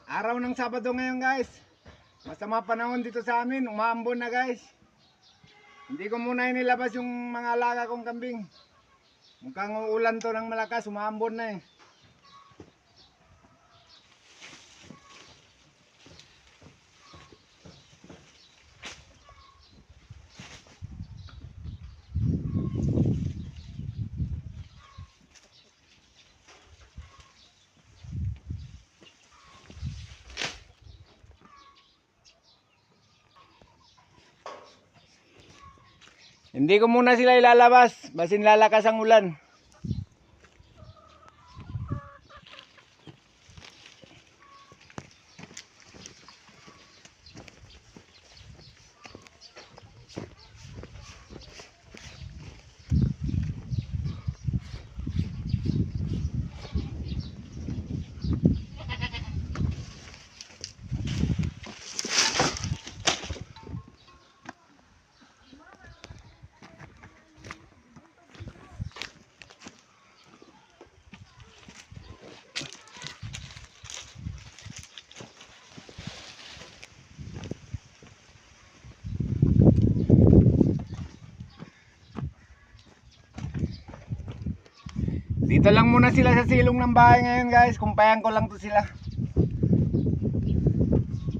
Araw ng Sabado ngayon guys. Masama panahon dito sa amin, umaambon na guys. Hindi ko muna inilabas yung mga alaga kong kambing. Mukhang uulan to ng malakas, umaambon na eh. Hindi ko muna sila ilalabas, basin lalakas ang ulan. Dito lang muna sila sa silong ng bahay ngayon guys, kumpayan ko lang to sila.